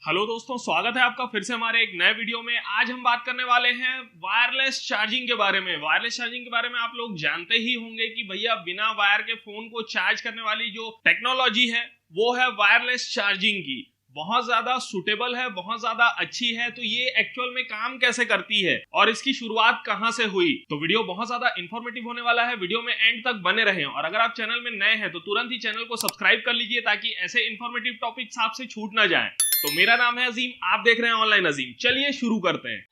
Hello दोस्तों, स्वागत है आपका फिर से हमारे एक नए वीडियो में। आज हम बात करने वाले हैं वायरलेस चार्जिंग के बारे में। वायरलेस चार्जिंग के बारे में आप लोग जानते ही होंगे कि भैया बिना वायर के फोन को चार्ज करने वाली जो टेक्नोलॉजी है वो है वायरलेस चार्जिंग की। बहुत ज्यादा सुटेबल है, बहुत ज्यादा अच्छी है। तो ये एक्चुअल में काम कैसे करती है और इसकी शुरुआत कहां से हुई, तो वीडियो बहुत ज्यादा इंफॉर्मेटिव होने वाला है। वीडियो में एंड तक बने रहें और अगर आप चैनल में नए हैं तो तुरंत ही चैनल को सब्सक्राइब कर लीजिए ताकि ऐसे इंफॉर्मेटिव टॉपिक्स आपसे छूट ना जाएं। तो मेरा नाम है अजीम, आप देख रहे हैं ऑनलाइन अजीम। चलिए शुरू करते हैं।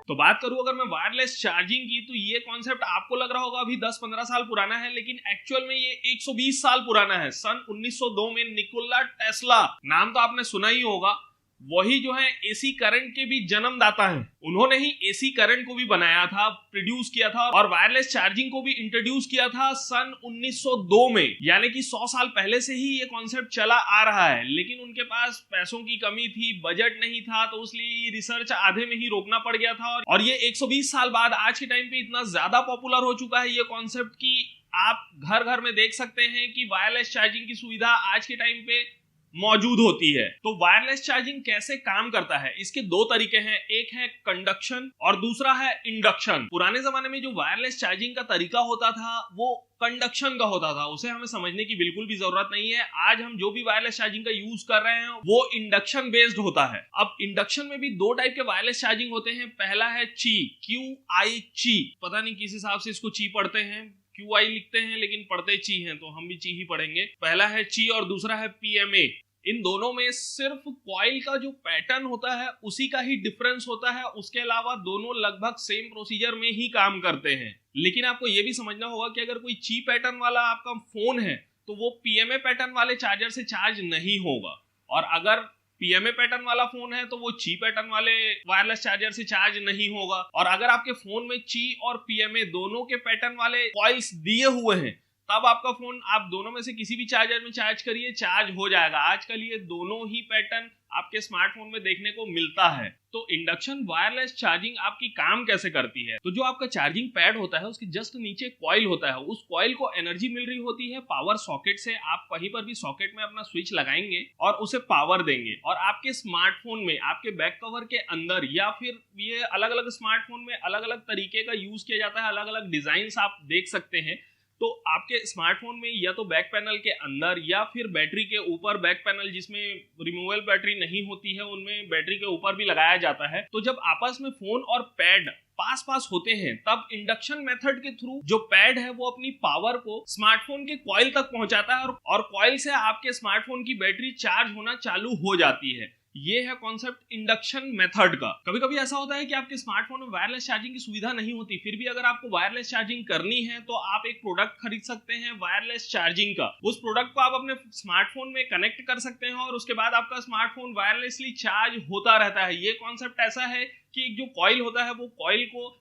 तो बात करूं अगर मैं वायरलेस चार्जिंग की, तो ये कॉन्सेप्ट आपको लग रहा होगा अभी 10-15 साल पुराना है, लेकिन एक्चुअल में ये 120 साल पुराना है। सन 1902 में निकोला टेस्ला, नाम तो आपने सुना ही होगा, वही जो है एसी करंट के भी जन्मदाता हैं। उन्होंने ही एसी करंट को भी बनाया था, प्रोड्यूस किया था और वायरलेस चार्जिंग को भी इंट्रोड्यूस किया था सन 1902 में। यानी कि 100 साल पहले से ही ये कॉन्सेप्ट चला आ रहा है, लेकिन उनके पास पैसों की कमी थी, बजट नहीं था, तो इसलिए रिसर्च आधे में ही रोकना पड़ गया था। और ये 120 साल बाद आज के टाइम पे इतना ज्यादा पॉपुलर हो चुका है ये कॉन्सेप्ट कि आप घर घर में देख सकते हैं कि वायरलेस चार्जिंग की सुविधा आज के टाइम पे मौजूद होती है। तो वायरलेस चार्जिंग कैसे काम करता है, इसके दो तरीके हैं। एक है कंडक्शन और दूसरा है इंडक्शन। पुराने जमाने में जो वायरलेस चार्जिंग का तरीका होता था वो कंडक्शन का होता था, उसे हमें समझने की बिल्कुल भी जरूरत नहीं है। आज हम जो भी वायरलेस चार्जिंग का यूज कर रहे हैं वो इंडक्शन बेस्ड होता है। अब इंडक्शन में भी दो टाइप के वायरलेस चार्जिंग होते हैं। पहला है ची, QI ची, पता नहीं किस हिसाब से इसको ची पढ़ते हैं, QI लिखते हैं लेकिन पढ़ते ची हैं, तो हम भी ची ही पढ़ेंगे। पहला है ची और दूसरा है PMA। इन दोनों में सिर्फ कॉइल का जो पैटर्न होता है उसी का ही डिफरेंस होता है, उसके अलावा दोनों लगभग सेम प्रोसीजर में ही काम करते हैं। लेकिन आपको यह भी समझना होगा कि अगर कोई ची पैटर्न वाला आपका फोन है तो वो PMA पैटर्न वाले चार्जर से चार्ज नहीं होगा, और अगर PMA पैटर्न वाला फोन है तो वो ची पैटर्न वाले वायरलेस चार्जर से चार्ज नहीं होगा। और अगर आपके फोन में ची और PMA दोनों के पैटर्न वाले कॉइल्स दिए हुए हैं तब आपका फोन, आप दोनों में से किसी भी चार्जर में चार्ज करिए, चार्ज हो जाएगा। आजकल ये दोनों ही पैटर्न आपके स्मार्टफोन में देखने को मिलता है। तो इंडक्शन वायरलेस चार्जिंग आपकी काम कैसे करती है, तो जो आपका चार्जिंग पैड होता है उसके जस्ट नीचे कॉइल होता है। उस कॉइल को एनर्जी मिल रही होती है पावर सॉकेट से। आप कहीं पर भी सॉकेट में अपना स्विच लगाएंगे और उसे पावर देंगे, और आपके स्मार्टफोन में आपके बैक कवर के अंदर, या फिर ये अलग अलग स्मार्टफोन में अलग अलग तरीके का यूज किया जाता है, अलग अलग डिजाइन आप देख सकते हैं। तो आपके स्मार्टफोन में या तो बैक पैनल के अंदर या फिर बैटरी के ऊपर, बैक पैनल जिसमें रिमूवेबल बैटरी नहीं होती है उनमें बैटरी के ऊपर भी लगाया जाता है। तो जब आपस में फोन और पैड पास पास होते हैं तब इंडक्शन मेथड के थ्रू जो पैड है वो अपनी पावर को स्मार्टफोन के कॉइल तक पहुंचाता है और कॉइल से आपके स्मार्टफोन की बैटरी चार्ज होना चालू हो जाती है। ये है कॉन्सेप्ट इंडक्शन मेथड का। कभी कभी ऐसा होता है कि आपके स्मार्टफोन में वायरलेस चार्जिंग की सुविधा नहीं होती, फिर भी अगर आपको वायरलेस चार्जिंग करनी है तो आप एक प्रोडक्ट खरीद सकते हैं वायरलेस चार्जिंग का। उस प्रोडक्ट को आप अपने स्मार्टफोन में कनेक्ट कर सकते हैं और उसके बाद आपका स्मार्टफोन वायरलेसली चार्ज होता रहता है। ये कॉन्सेप्ट ऐसा है कि एक जो कॉइल होता है वो कॉइल को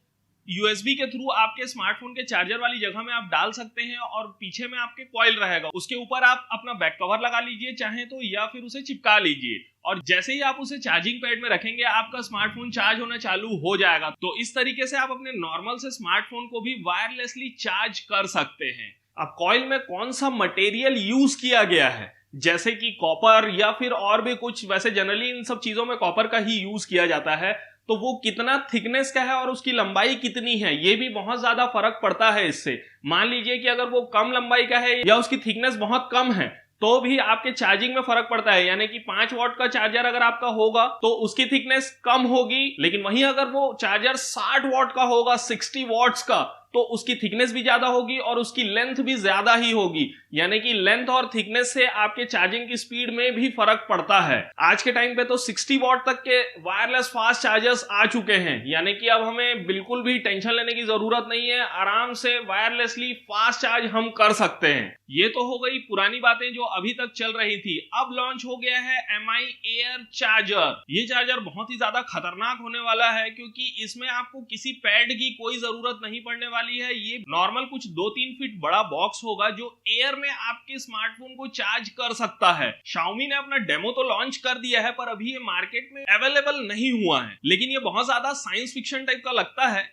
USB के थ्रू आपके स्मार्टफोन के चार्जर वाली जगह में आप डाल सकते हैं और पीछे में आपके कॉइल रहेगा। उसके ऊपर आप अपना बैक कवर लगा लीजिए चाहे तो, या फिर उसे चिपका लीजिए, और जैसे ही आप उसे चार्जिंग पैड में रखेंगे आपका स्मार्टफोन चार्ज होना चालू हो जाएगा। तो इस तरीके से आप अपने नॉर्मल से स्मार्टफोन को भी वायरलेसली चार्ज कर सकते हैं। अब कॉइल में कौन सा मटेरियल यूज किया गया है, जैसे कि कॉपर या फिर और भी कुछ, वैसे जनरली इन सब चीजों में कॉपर का ही यूज किया जाता है। तो वो कितना थिकनेस का है और उसकी लंबाई कितनी है, ये भी बहुत ज्यादा फर्क पड़ता है इससे। मान लीजिए कि अगर वो कम लंबाई का है या उसकी थिकनेस बहुत कम है तो भी आपके चार्जिंग में फर्क पड़ता है। यानी कि 5 वॉट का चार्जर अगर आपका होगा तो उसकी थिकनेस कम होगी, लेकिन वहीं अगर वो चार्जर 60 वॉट का होगा, 60 वॉट्स का, तो उसकी थिकनेस भी ज्यादा होगी और उसकी लेंथ भी ज्यादा ही होगी। यानी कि लेंथ और थिकनेस से आपके चार्जिंग की स्पीड में भी फर्क पड़ता है। आज के टाइम पे तो 60 वॉट तक के वायरलेस फास्ट चार्जर्स आ चुके हैं, यानी कि अब हमें बिल्कुल भी टेंशन लेने की जरूरत नहीं है, आराम से वायरलेसली फास्ट चार्ज हम कर सकते हैं। ये तो हो गई पुरानी बातें जो अभी तक चल रही थी। अब लॉन्च हो गया है MI एयर चार्जर। ये चार्जर बहुत ही ज्यादा खतरनाक होने वाला है क्योंकि इसमें आपको किसी पैड की कोई जरूरत नहीं पड़ने वाली वाली है। ये नॉर्मल कुछ 2-3 फीट बड़ा बॉक्स होगा जो एयर में आपके स्मार्टफोन को चार्ज कर सकता है। Xiaomi ने अपना डेमो तो लॉन्च कर दिया है, पर अभी ये मार्केट में अवेलेबल नहीं हुआ है। लेकिन ये बहुत ज्यादा साइंस फिक्शन टाइप का लगता है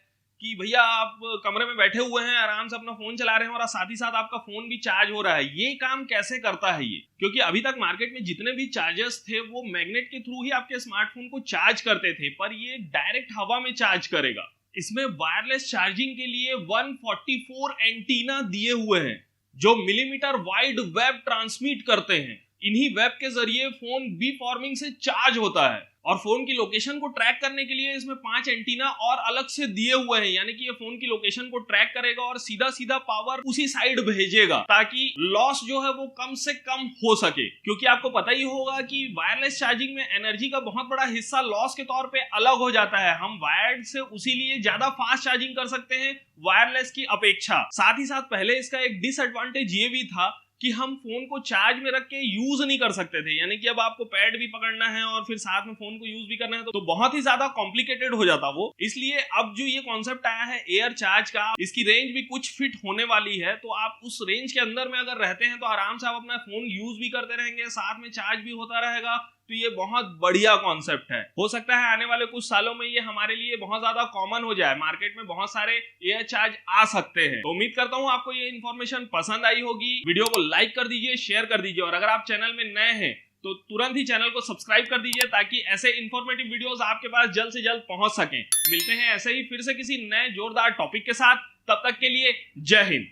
कि भैया आप कमरे में बैठे हुए हैं, आराम से अपना फोन चला रहे हैं और साथ ही साथ आपका फोन भी चार्ज हो रहा है। ये काम कैसे करता है ये? क्योंकि अभी तक मार्केट में जितने भी चार्जर्स थे वो मैग्नेट के थ्रू ही आपके स्मार्टफोन को चार्ज करते थे, पर ये डायरेक्ट हवा में चार्ज करेगा। इसमें वायरलेस चार्जिंग के लिए 144 एंटीना दिए हुए हैं जो मिलीमीटर वाइड वेब ट्रांसमिट करते हैं। इन्हीं वेब के जरिए फोन बी फॉर्मिंग से चार्ज होता है और फोन की लोकेशन को ट्रैक करने के लिए इसमें 5 एंटीना और अलग से दिए हुए हैं, यानी कि ये फोन की लोकेशन को ट्रैक करेगा और सीधा सीधा पावर उसी साइड भेजेगा ताकि लॉस जो है वो कम से कम हो सके। क्योंकि आपको पता ही होगा कि वायरलेस चार्जिंग में एनर्जी का बहुत बड़ा हिस्सा लॉस के तौर पे अलग हो जाता है। हम वायर्ड से उसीलिए ज्यादा फास्ट चार्जिंग कर सकते हैं वायरलेस की अपेक्षा। साथ ही साथ पहले इसका एक डिसएडवांटेज ये भी था कि हम फोन को चार्ज में रख के यूज नहीं कर सकते थे, यानी कि अब आपको पैड भी पकड़ना है और फिर साथ में फोन को यूज भी करना है तो बहुत ही ज्यादा कॉम्प्लिकेटेड हो जाता वो। इसलिए अब जो ये कॉन्सेप्ट आया है एयर चार्ज का, इसकी रेंज भी कुछ फिट होने वाली है, तो आप उस रेंज के अंदर में अगर रहते हैं तो आराम से आप अपना फोन यूज भी करते रहेंगे, साथ में चार्ज भी होता रहेगा। तो ये बहुत बढ़िया कॉन्सेप्ट है। हो सकता है आने वाले कुछ सालों में ये हमारे लिए बहुत ज्यादा कॉमन हो जाए, मार्केट में बहुत सारे एयर चार्ज आ सकते हैं। तो उम्मीद करता हूं आपको ये इन्फॉर्मेशन पसंद आई होगी। वीडियो को लाइक कर दीजिए, शेयर कर दीजिए और अगर आप चैनल में नए हैं तो तुरंत ही चैनल को सब्सक्राइब कर दीजिए ताकि ऐसे इंफॉर्मेटिव वीडियोस आपके पास जल्द से जल्द पहुंच सकें। मिलते हैं ऐसे ही फिर से किसी नए जोरदार टॉपिक के साथ, तब तक के लिए जय हिंद।